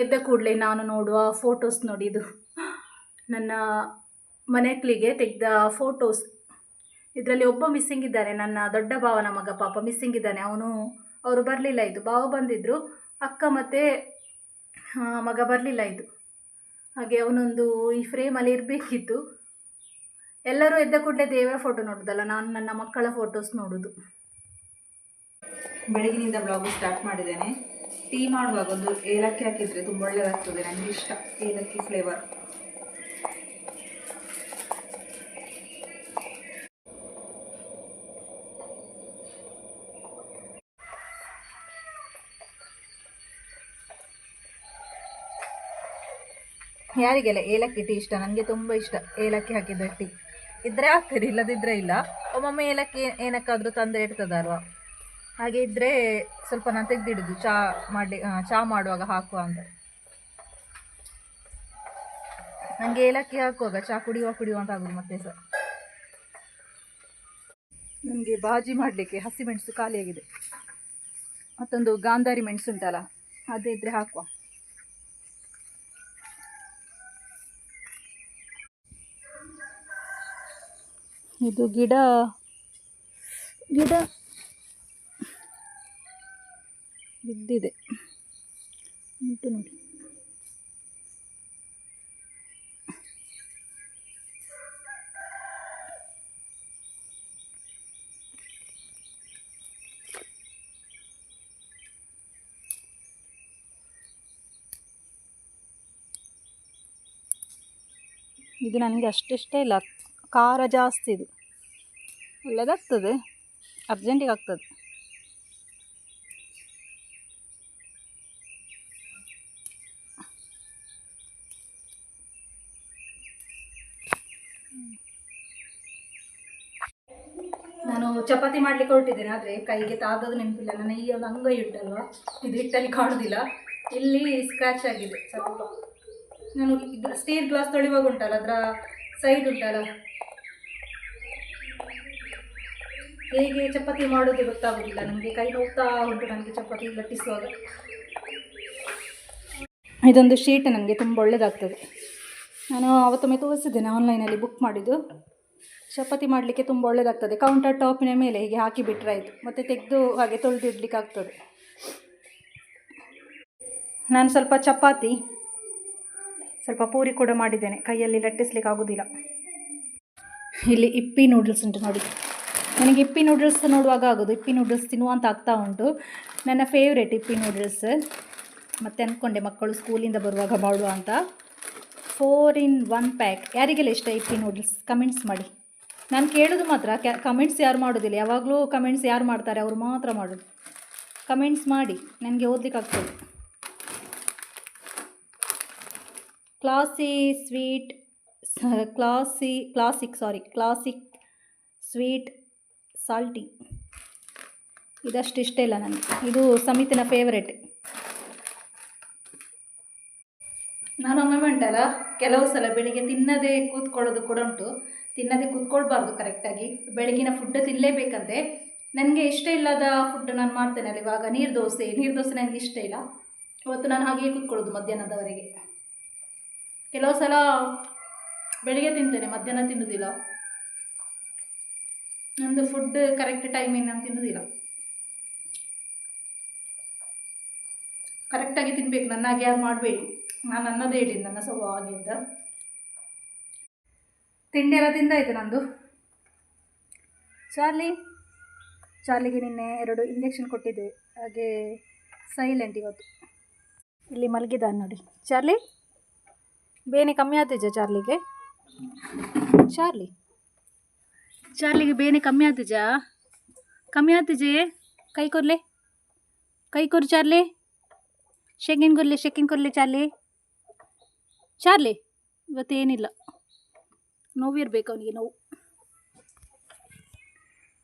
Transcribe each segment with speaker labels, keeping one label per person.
Speaker 1: ಎದ್ದ ಕೂಡಲೇ ನಾನು ನೋಡುವ ಫೋಟೋಸ್ ನೋಡಿ, ಇದು ನನ್ನ ಮನೆಗಳಿಗೆ ತೆಗೆದ ಫೋಟೋಸ್. ಇದರಲ್ಲಿ ಒಬ್ಬ ಮಿಸ್ಸಿಂಗ್ ಇದ್ದಾನೆ, ನನ್ನ ದೊಡ್ಡ ಭಾವನ ಮಗ ಪಾಪ ಮಿಸ್ಸಿಂಗ್ ಇದ್ದಾನೆ. ಅವರು ಬರಲಿಲ್ಲ. ಇದು ಭಾವ ಬಂದಿದ್ದರು, ಅಕ್ಕ ಮತ್ತು ಮಗ ಬರಲಿಲ್ಲ. ಇದು ಹಾಗೆ ಅವನೊಂದು ಈ ಫ್ರೇಮಲ್ಲಿ ಇರಬೇಕಿತ್ತು. ಎಲ್ಲರೂ ಎದ್ದ ಕೂಡಲೇ ದೇವರ ಫೋಟೋ ನೋಡೋದಲ್ಲ, ನಾನು ನನ್ನ ಮಕ್ಕಳ ಫೋಟೋಸ್ ನೋಡೋದು.
Speaker 2: ಬೆಳಗಿನಿಂದ ಬ್ಲಾಗ್ ಸ್ಟಾರ್ಟ್ ಮಾಡಿದ್ದೇನೆ. ಟೀ ಮಾಡುವಾಗ ಒಂದು ಏಲಕ್ಕಿ ಹಾಕಿದರೆ ತುಂಬ ಒಳ್ಳೆಯದಾಗ್ತದೆ, ನನಗೆ ಇಷ್ಟ ಏಲಕ್ಕಿ ಫ್ಲೇವರ್. ಯಾರಿಗೆಲ್ಲ ಏಲಕ್ಕಿ ಟೀ ಇಷ್ಟ? ನನಗೆ ತುಂಬ ಇಷ್ಟ ಏಲಕ್ಕಿ ಹಾಕಿದ ಟೀ. ಇದ್ದರೆ ಆಗ್ತದೆ, ಇಲ್ಲದಿದ್ದರೆ ಇಲ್ಲ. ಒಮ್ಮೊಮ್ಮೆ ಏಲಕ್ಕಿ ಏನಕ್ಕಾದರೂ ತಂದರೆ ಇರ್ತದಲ್ವ, ಹಾಗೆ ಇದ್ದರೆ ಸ್ವಲ್ಪ ನಾನು ತೆಗೆದಿಡುದು ಚಾ ಮಾಡುವಾಗ ಹಾಕುವ ಅಂತ. ನನಗೆ ಏಲಕ್ಕಿ ಹಾಕುವಾಗ ಚಾ ಕುಡಿಯುವ ಅಂತ ಆಗೋದು ಮತ್ತೆ ಸಹ. ನನಗೆ ಬಾಜಿ ಮಾಡಲಿಕ್ಕೆ ಹಸಿಮೆಣಸು ಖಾಲಿಯಾಗಿದೆ, ಮತ್ತೊಂದು ಗಾಂಧಾರಿ ಮೆಣಸು ಉಂಟಲ್ಲ, ಅದೇ ಇದ್ದರೆ ಹಾಕುವ. ಇದು ಗಿಡ ಬಿದ್ದಿದೆ ಉಂಟು ನೋಡಿ. ಇದು ನನಗೆ ಅಷ್ಟಿಷ್ಟ ಇಲ್ಲ, ಖಾರ ಜಾಸ್ತಿ. ಇದು ಒಳ್ಳೆಯದಾಗ್ತದೆ, ಅರ್ಜೆಂಟಿಗೆ ಆಗ್ತದೆ.
Speaker 1: ನಾನು ಚಪಾತಿ ಮಾಡಲಿಕ್ಕೆ ಹೊರಟಿದ್ದೇನೆ, ಆದರೆ ಕೈಗೆ ತಾದದು ನೆನಪಿಲ್ಲ. ನನ್ನ ಈ ಒಂದು ಅಂಗೈ ಉಂಟಲ್ವ, ಇದು ಹಿಟ್ಟಲ್ಲಿ ಕಾಣೋದಿಲ್ಲ, ಇಲ್ಲಿ ಸ್ಕ್ರ್ಯಾಚ್ ಆಗಿದೆ ಸ್ವಲ್ಪ. ನಾನು ಸ್ಟೀಲ್ ಗ್ಲಾಸ್ ತೊಳೆಯುವಾಗ ಉಂಟಲ್ಲ, ಅದರ ಸೈಡ್ ಉಂಟಲ್ಲ, ಹೇಗೆ ಚಪಾತಿ ಮಾಡೋದು ಗೊತ್ತಾಗೋದಿಲ್ಲ ನನಗೆ. ಕೈ ನೋಡ್ತಾ ಉಂಟು ನನಗೆ ಚಪಾತಿ ಲಟ್ಟಿಸುವಾಗ. ಇದೊಂದು ಶೀಟ್ ನನಗೆ ತುಂಬ ಒಳ್ಳೆಯದಾಗ್ತದೆ. ನಾನು ಅವತ್ತೊಮ್ಮೆ ತೋರಿಸಿದ್ದೇನೆ, ಆನ್ಲೈನಲ್ಲಿ ಬುಕ್ ಮಾಡಿದ್ದು. ಚಪಾತಿ ಮಾಡಲಿಕ್ಕೆ ತುಂಬ ಒಳ್ಳೆಯದಾಗ್ತದೆ. ಕೌಂಟರ್ ಟಾಪಿನ ಮೇಲೆ ಹೀಗೆ ಹಾಕಿ ಬಿಟ್ಟರೆ ಆಯಿತು, ಮತ್ತು ತೆಗೆದು ಹಾಗೆ ತೊಳೆದಿಡ್ಲಿಕ್ಕೆ ಆಗ್ತದೆ. ನಾನು ಸ್ವಲ್ಪ ಚಪಾತಿ, ಸ್ವಲ್ಪ ಪೂರಿ ಕೂಡ ಮಾಡಿದ್ದೇನೆ, ಕೈಯಲ್ಲಿ ಲಟ್ಟಿಸ್ಲಿಕ್ಕೆ ಆಗೋದಿಲ್ಲ. ಇಲ್ಲಿ ಇಪ್ಪಿ ನೂಡಲ್ಸ್ ಉಂಟು ನೋಡಿ. ನನಗೆ ಇಪ್ಪಿ ನೂಡಲ್ಸ್ ನೋಡುವಾಗ ಆಗೋದು, ಇಪ್ಪಿ ನೂಡಲ್ಸ್ ತಿನ್ನುವಂತ ಆಗ್ತಾ ಉಂಟು. ನನ್ನ ಫೇವ್ರೇಟ್ ಇಪ್ಪಿ ನೂಡಲ್ಸ್. ಮತ್ತು ಅಂದ್ಕೊಂಡೆ ಮಕ್ಕಳು ಸ್ಕೂಲಿಂದ ಬರುವಾಗ ಮಾಡುವ ಅಂತ. 4 in 1 ಪ್ಯಾಕ್. ಯಾರಿಗೆಲ್ಲ ಇಷ್ಟ ಇಪ್ಪಿ ನೂಡಲ್ಸ್ ಕಮೆಂಟ್ಸ್ ಮಾಡಿ. ನಾನು ಕೇಳೋದು ಮಾತ್ರ, ಕಮೆಂಟ್ಸ್ ಯಾರು ಮಾಡೋದಿಲ್ಲ. ಯಾವಾಗಲೂ ಕಮೆಂಟ್ಸ್ ಯಾರು ಮಾಡ್ತಾರೆ ಅವರು ಮಾತ್ರ ಮಾಡೋದು. ಕಮೆಂಟ್ಸ್ ಮಾಡಿ, ನನಗೆ ಓದಲಿಕ್ಕೆ ಆಗ್ತದೆ. ಕ್ಲಾಸಿಕ್ ಸ್ವೀಟ್ ಸಾಲ್ಟಿ, ಇದಷ್ಟು ಇಷ್ಟ ಇಲ್ಲ ನನಗೆ. ಇದು ಸಮಿತಿನ ಫೇವರೇಟ್. ನಾನು ಒಮ್ಮೆ ಉಂಟಲ್ಲ, ಕೆಲವು ಸಲ ಬೆಳಿಗ್ಗೆ ತಿನ್ನದೇ ಕೂತ್ಕೊಳ್ಳೋದು ಕೂಡ ಉಂಟು. ತಿನ್ನದೇ ಕೂತ್ಕೊಳ್ಬಾರ್ದು, ಕರೆಕ್ಟಾಗಿ ಬೆಳಗಿನ ಫುಡ್ ತಿನ್ನಲೇಬೇಕಂತೆ. ನನಗೆ ಇಷ್ಟ ಇಲ್ಲದ ಫುಡ್ ನಾನು ಮಾಡ್ತೇನೆ ಅಲ್ಲಿ. ಇವಾಗ ನೀರು ದೋಸೆ ನನಗೆ ಇಷ್ಟ ಇಲ್ಲ. ಇವತ್ತು ನಾನು ಹಾಗೆಯೇ ಕೂತ್ಕೊಳ್ಳೋದು ಮಧ್ಯಾಹ್ನದವರೆಗೆ. ಕೆಲವು ಸಲ ಬೆಳಿಗ್ಗೆ ತಿಂತೇನೆ, ಮಧ್ಯಾಹ್ನ ತಿನ್ನೋದಿಲ್ಲ. ನಂದು ಫುಡ್ ಕರೆಕ್ಟ್ ಟೈಮಿಗೆ ನಾನು ತಿನ್ನೋದಿಲ್ಲ. ಕರೆಕ್ಟಾಗಿ ತಿನ್ನಬೇಕು, ನನ್ನಾಗೆ ಯಾರು ಮಾಡಬೇಡಿ. ನಾನು ಅನ್ನೋದೇ ಹೇಳಿ ನನ್ನ ಸ್ವಭಾವ ಹಾಗೆ ಅಂತ. ತಿಂಡಿ ಎಲ್ಲ ತಿಂದಾಯಿತು ನಂದು. ಚಾರ್ಲಿಗೆ ನಿನ್ನೆ 2 ಇಂಜೆಕ್ಷನ್ ಕೊಟ್ಟಿದ್ದೆ, ಹಾಗೆ ಸೈಲೆಂಟ್ ಇವತ್ತು. ಇಲ್ಲಿ ಮಲಗಿದ್ದಾನೆ ನೋಡಿ ಚಾರ್ಲಿ. ಬೇನೆ ಕಮ್ಮಿ ಆತಿಜ ಚಾರ್ಲಿಗೆ? ಚಾರ್ಲಿಗೆ ಬೇನೆ ಕಮ್ಮಿ ಆತಿಜೆ? ಕೈ ಕೊರ್ಲೆ ಚಾರ್ಲಿ. ಶೆಕಿನ್ ಕೊರ್ಲೆ ಚಾರ್ಲಿ. ಇವತ್ತೇನಿಲ್ಲ, ನೋವಿರ್ಬೇಕು ಅವನಿಗೆ, ನೋವು.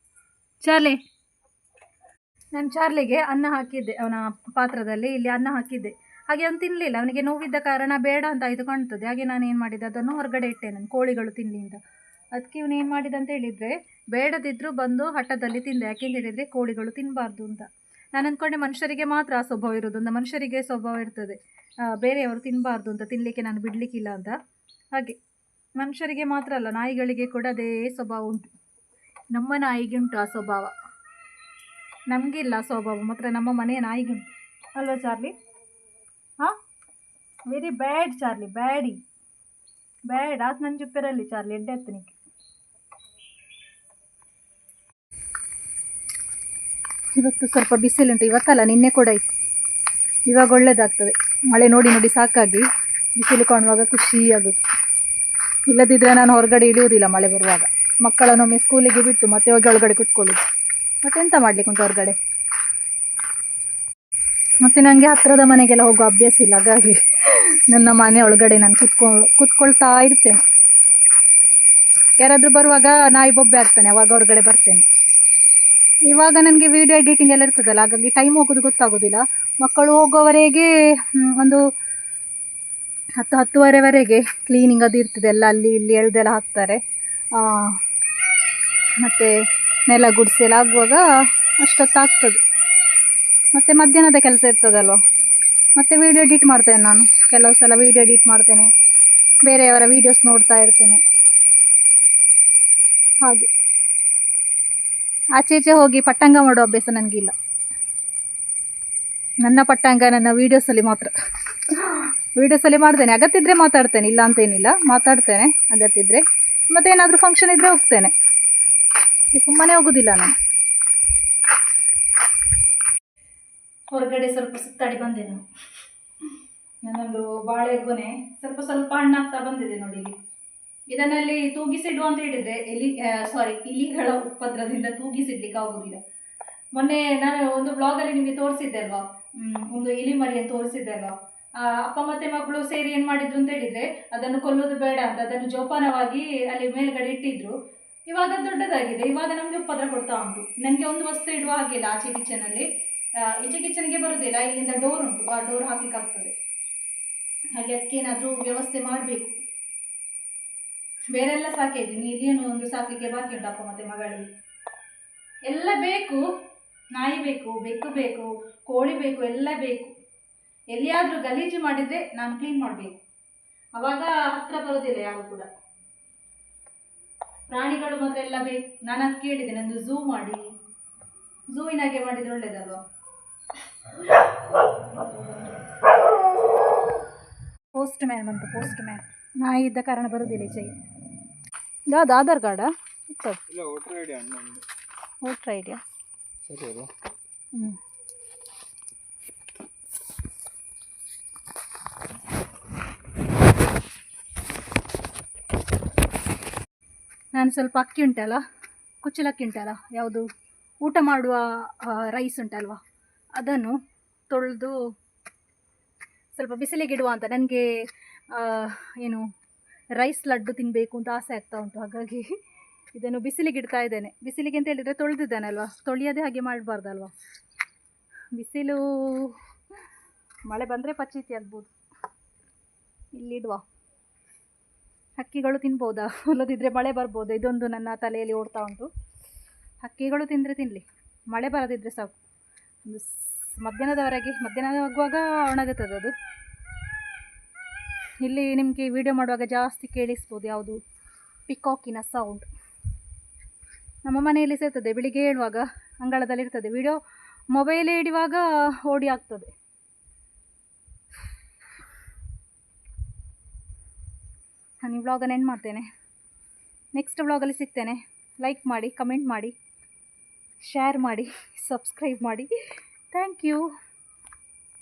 Speaker 1: ನಾನು ಚಾರ್ಲಿಗೆ ಅನ್ನ ಹಾಕಿದ್ದೆ, ಅವನ ಪಾತ್ರದಲ್ಲಿ ಇಲ್ಲಿ ಅನ್ನ ಹಾಕಿದ್ದೆ. ಹಾಗೆ ಅವನು ತಿನ್ನಲಿಲ್ಲ. ಅವನಿಗೆ ನೋವಿದ್ದ ಕಾರಣ ಬೇಡ ಅಂತ ಆಯಿತು ಕಾಣ್ತದೆ. ಹಾಗೆ ನಾನು ಏನು ಮಾಡಿದೆ, ಅದನ್ನು ಹೊರಗಡೆ ಇಟ್ಟೆ, ನಾನು ಕೋಳಿಗಳು ತಿನ್ನಲಿ ಅಂತ. ಅದಕ್ಕೆ ಇವನು ಏನು ಮಾಡಿದ ಅಂತ ಹೇಳಿದರೆ, ಬೇಡದಿದ್ದರೂ ಬಂದು ಹಠದಲ್ಲಿ ತಿಂದೆ. ಯಾಕೆಂತ ಹೇಳಿದರೆ ಕೋಳಿಗಳು ತಿನ್ನಬಾರ್ದು ಅಂತ. ನಾನು ಅಂದ್ಕೊಂಡೆ ಮನುಷ್ಯರಿಗೆ ಮಾತ್ರ ಆ ಸ್ವಭಾವ ಇರೋದು ಅಂತ. ಮನುಷ್ಯರಿಗೆ ಸ್ವಭಾವ ಇರ್ತದೆ ಬೇರೆಯವರು ತಿನ್ನಬಾರ್ದು ಅಂತ, ತಿನ್ನಲಿಕ್ಕೆ ನಾನು ಬಿಡಲಿಕ್ಕಿಲ್ಲ ಅಂತ. ಹಾಗೆ ಮನುಷ್ಯರಿಗೆ ಮಾತ್ರ ಅಲ್ಲ, ನಾಯಿಗಳಿಗೆ ಕೂಡ ಅದೇ ಸ್ವಭಾವ ಉಂಟು. ನಮ್ಮ ನಾಯಿಗೆ ಉಂಟು ಆ ಸ್ವಭಾವ, ನಮಗಿಲ್ಲ ಆ ಸ್ವಭಾವ, ಮಾತ್ರ ನಮ್ಮ ಮನೆಯ ನಾಯಿಗೆ ಉಂಟು ಅಲ್ವಾ ಚಾರ್ಲಿ? ಹಾಂ, ವೆರಿ ಬ್ಯಾಡ್ ಚಾರ್ಲಿ, ಬ್ಯಾಡಿ ಬ್ಯಾಡ್ ಆತ ನನ್ನ ಜುಪ್ಪೆರಲ್ಲಿ ಚಾರ್ಲಿ ಎಡ್ಡೆ ಎತ್ತನಿಗೆ. ಇವತ್ತು ಸ್ವಲ್ಪ ಬಿಸಿಲುಂಟು, ಇವತ್ತಲ್ಲ ನಿನ್ನೆ ಕೂಡ ಇತ್ತು. ಇವಾಗ ಒಳ್ಳೇದಾಗ್ತದೆ, ಮಳೆ ನೋಡಿ ನೋಡಿ ಸಾಕಾಗಿ ಬಿಸಿಲು ಕಾಣುವಾಗ ಖುಷಿ ಆಗೋದು. ಇಲ್ಲದಿದ್ದರೆ ನಾನು ಹೊರಗಡೆ ಇಳಿಯೋದಿಲ್ಲ ಮಳೆ ಬರುವಾಗ. ಮಕ್ಕಳನ್ನೊಮ್ಮೆ ಸ್ಕೂಲಿಗೆ ಬಿಟ್ಟು ಮತ್ತೆ ಹೋಗಿ ಒಳಗಡೆ ಕುತ್ಕೊಳ್ಳೋದು, ಮತ್ತೆಂತ ಮಾಡಲಿಕ್ಕೆ ಉಂಟು ಹೊರಗಡೆ. ಮತ್ತು ನನಗೆ ಹತ್ತಿರದ ಮನೆಗೆಲ್ಲ ಹೋಗೋ ಅಭ್ಯಾಸ ಇಲ್ಲ, ಹಾಗಾಗಿ ನನ್ನ ಮನೆ ಒಳಗಡೆ ನಾನು ಕೂತ್ಕೊಳ್ತಾ ಇರ್ತೇನೆ. ಯಾರಾದರೂ ಬರುವಾಗ ನಾಯಿ ಬೊಬ್ಬೆ ಆಗ್ತಾನೆ, ಅವಾಗ ಹೊರಗಡೆ ಬರ್ತೇನೆ. ಇವಾಗ ನನಗೆ ವೀಡಿಯೋ ಎಡಿಟಿಂಗ್ ಎಲ್ಲ ಇರ್ತದಲ್ಲ, ಹಾಗಾಗಿ ಟೈಮ್ ಹೋಗೋದು ಗೊತ್ತಾಗೋದಿಲ್ಲ. ಮಕ್ಕಳು ಹೋಗೋವರೆಗೆ ಒಂದು 10-10:30ವರೆಗೆ ಕ್ಲೀನಿಂಗ್ ಅದು ಇರ್ತದೆ, ಎಲ್ಲ ಅಲ್ಲಿ ಇಲ್ಲಿ ಎಳೆದೆಲ್ಲ ಹಾಕ್ತಾರೆ. ಮತ್ತು ನೆಲ ಗುಡಿಸಿ ಎಲ್ಲ ಆಗುವಾಗ ಅಷ್ಟೊತ್ತಾಗ್ತದೆ. ಮತ್ತು ಮಧ್ಯಾಹ್ನದ ಕೆಲಸ ಇರ್ತದಲ್ವ, ಮತ್ತು ವೀಡಿಯೋ ಎಡಿಟ್ ಮಾಡ್ತೇನೆ ನಾನು. ಕೆಲವು ಸಲ ವೀಡಿಯೋ ಎಡಿಟ್ ಮಾಡ್ತೇನೆ, ಬೇರೆಯವರ ವೀಡಿಯೋಸ್ ನೋಡ್ತಾ ಇರ್ತೇನೆ. ಹಾಗೆ ಆಚೆ ಈಚೆ ಹೋಗಿ ಪಟ್ಟಂಗ ಮಾಡೋ ಅಭ್ಯಾಸ ನನಗಿಲ್ಲ. ನನ್ನ ಪಟ್ಟಂಗ ನನ್ನ ವೀಡಿಯೋಸಲ್ಲಿ ಮಾತ್ರ. ವೀಡಿಯೋಸಲ್ಲಿ ಮಾಡ್ತೇನೆ, ಅಗತ್ಯವಿದ್ದರೆ ಮಾತಾಡ್ತೇನೆ, ಇಲ್ಲ ಅಂತೇನಿಲ್ಲ, ಮಾತಾಡ್ತೇನೆ ಅಗತ್ಯವಿದ್ದರೆ. ಮತ್ತು ಏನಾದರೂ ಫಂಕ್ಷನ್ ಇದ್ದರೆ ಹೋಗ್ತೇನೆ, ಸುಮ್ಮನೆ ಹೋಗೋದಿಲ್ಲ ನಾನು. ಹೊರಗಡೆ ಸ್ವಲ್ಪ ಸುತ್ತಾಡಿ ಬಂದೆ ನಾನು. ನನ್ನೊಂದು ಬಾಳೆಗೊನೆ ಸ್ವಲ್ಪ ಸ್ವಲ್ಪ ಹಣ್ಣಾಗ್ತಾ ಬಂದಿದೆ ನೋಡಿ. ಇದನ್ನಲ್ಲಿ ತೂಗಿಸಿಡುವ ಅಂತ ಹೇಳಿದರೆ ಇಲಿಗಳ ಉಪದ್ರದಿಂದ ತೂಗಿಸಿಡ್ಲಿಕ್ಕೆ ಆಗೋದಿಲ್ಲ. ಮೊನ್ನೆ ನಾನು ಒಂದು ಬ್ಲಾಗಲ್ಲಿ ನಿಮಗೆ ತೋರಿಸಿದ್ದೆ ಅಲ್ವಾ, ಒಂದು ಇಲಿ ಮರಿಯನ್ನು ತೋರಿಸಿದ್ದೆ ಅಲ್ವಾ. ಅಪ್ಪ ಮತ್ತು ಮಕ್ಕಳು ಸೇರಿ ಏನು ಮಾಡಿದ್ರು ಅಂತ ಹೇಳಿದರೆ, ಅದನ್ನು ಕೊಲ್ಲೋದು ಬೇಡ ಅಂತ ಅದನ್ನು ಜೋಪಾನವಾಗಿ ಅಲ್ಲಿ ಮೇಲ್ಗಡೆ ಇಟ್ಟಿದ್ರು. ಇವಾಗ ದೊಡ್ಡದಾಗಿದೆ, ಇವಾಗ ನಮಗೆ ಉಪದ್ರ ಕೊಡ್ತಾ ಉಂಟು. ನನಗೆ ಒಂದು ವಸ್ತು ಇಡುವ ಹಾಗಿಲ್ಲ ಆಚೆ ಕಿಚನಲ್ಲಿ. ಈಚೆ ಕಿಚನ್ಗೆ ಬರೋದಿಲ್ಲ, ಇಲ್ಲಿಂದ ಡೋರ್ ಉಂಟು, ಆ ಡೋರ್ ಹಾಕಲಿಕ್ಕಾಗ್ತದೆ. ಹಾಗೆ ಅದಕ್ಕೇನಾದರೂ ವ್ಯವಸ್ಥೆ ಮಾಡಬೇಕು. ಬೇರೆಲ್ಲ ಸಾಕಿದ್ದೀನಿ, ಇಲ್ಲಿಯೂ ಒಂದು ಸಾಕಲಿಕ್ಕೆ ಬಾಕಿ ಉಂಟು ಅಪ್ಪ ಮತ್ತು ಮಗಳಿಗೆ. ಎಲ್ಲ ಬೇಕು, ನಾಯಿ ಬೇಕು, ಬೆಕ್ಕು ಬೇಕು, ಕೋಳಿ ಬೇಕು, ಎಲ್ಲ ಬೇಕು. ಎಲ್ಲಿಯಾದರೂ ಗಲೀಜು ಮಾಡಿದರೆ ನಾನು ಕ್ಲೀನ್ ಮಾಡಬೇಕು, ಆವಾಗ ಹತ್ರ ಬರೋದಿಲ್ಲ ಯಾರು ಕೂಡ. ಪ್ರಾಣಿಗಳು ಮಾತ್ರ ಎಲ್ಲ ಬೇಕು. ನಾನು ಅದು ಕೇಳಿದೆ, ನಂದು ಝೂ ಮಾಡಿ, ಝೂವಿನಾಗೆ ಮಾಡಿದರೆ ಒಳ್ಳೇದಲ್ವಾ. ಪೋಸ್ಟ್ ಮ್ಯಾನ್ ಬಂತು, ಪೋಸ್ಟ್ ಮ್ಯಾನ್. ನಾಯಿ ಇದ್ದ ಕಾರಣ ಬರೋದಿಲ್ಲ ಈಚೆಗೆ. ಯಾವುದು ಆಧಾರ್ ಕಾರ್ಡಾ? Voter idea. ನಾನು ಸ್ವಲ್ಪ ಅಕ್ಕಿ ಉಂಟಲ್ಲ, ಕುಚ್ಚಲಕ್ಕಿ ಉಂಟಲ್ಲ, ಯಾವುದು ಊಟ ಮಾಡುವ ರೈಸ್ ಉಂಟಲ್ವ, ಅದನ್ನು ತೊಳೆದು ಸ್ವಲ್ಪ ಬಿಸಿಲಿಗೆ ಇಡುವ ಅಂತ. ನನಗೆ ಏನು ರೈಸ್ ಲಡ್ಡು ತಿನ್ನಬೇಕು ಅಂತ ಆಸೆ ಆಗ್ತಾ ಉಂಟು, ಹಾಗಾಗಿ ಇದನ್ನು ಬಿಸಿಲಿಗೆ ಇಡ್ತಾ ಇದ್ದೇನೆ. ಬಿಸಿಲಿಗೆ ಅಂತ ಹೇಳಿದರೆ ತೊಳೆದಿದ್ದಾನಲ್ವ, ತೊಳೆಯದೇ ಹಾಗೆ ಮಾಡಬಾರ್ದಲ್ವ. ಬಿಸಿಲು ಮಳೆ ಬಂದರೆ ಪಚೀತಿ ಆಗ್ಬೋದು. ಇಲ್ಲಿಡುವ, ಹಕ್ಕಿಗಳು ತಿನ್ಬೋದಾ, ಅಲ್ಲದಿದ್ದರೆ ಮಳೆ ಬರ್ಬೋದು. ಇದೊಂದು ನನ್ನ ತಲೆಯಲ್ಲಿ ಓಡ್ತಾ ಉಂಟು. ಹಕ್ಕಿಗಳು ತಿಂದರೆ ತಿನ್ನಲಿ, ಮಳೆ ಬರದಿದ್ದರೆ ಸಾಕು. ಒಂದು ಮಧ್ಯಾಹ್ನದವರೆಗೆ, ಮಧ್ಯಾಹ್ನ ಆಗುವಾಗ ಒಣಗುತ್ತದೆ ಅದು. ಇಲ್ಲಿ ನಿಮಗೆ ವಿಡಿಯೋ ಮಾಡುವಾಗ ಜಾಸ್ತಿ ಕೇಳಿಸ್ಬೋದು ಯಾವುದು, ಪಿಕಾಕಿನ ಸೌಂಡ್. ನಮ್ಮ ಮನೆಯಲ್ಲಿ ಸೇರ್ತದೆ, ಬೆಳಿಗ್ಗೆ ಹೇಳುವಾಗ ಅಂಗಳದಲ್ಲಿ ಇರ್ತದೆ. ವಿಡಿಯೋ ಮೊಬೈಲೇ ಹಿಡಿಯುವಾಗ ಓಡಿ ಆಗ್ತದೆ. ನಾನು ಈ ವ್ಲಾಗನ್ನು ಎಂಡ್ ಮಾಡ್ತೇನೆ. ನೆಕ್ಸ್ಟ್ ವ್ಲಾಗಲ್ಲಿ ಸಿಗ್ತೇನೆ. ಲೈಕ್ ಮಾಡಿ, ಕಮೆಂಟ್ ಮಾಡಿ, ಶೇರ್ ಮಾಡಿ, ಸಬ್ಸ್ಕ್ರೈಬ್ ಮಾಡಿ. Thank you.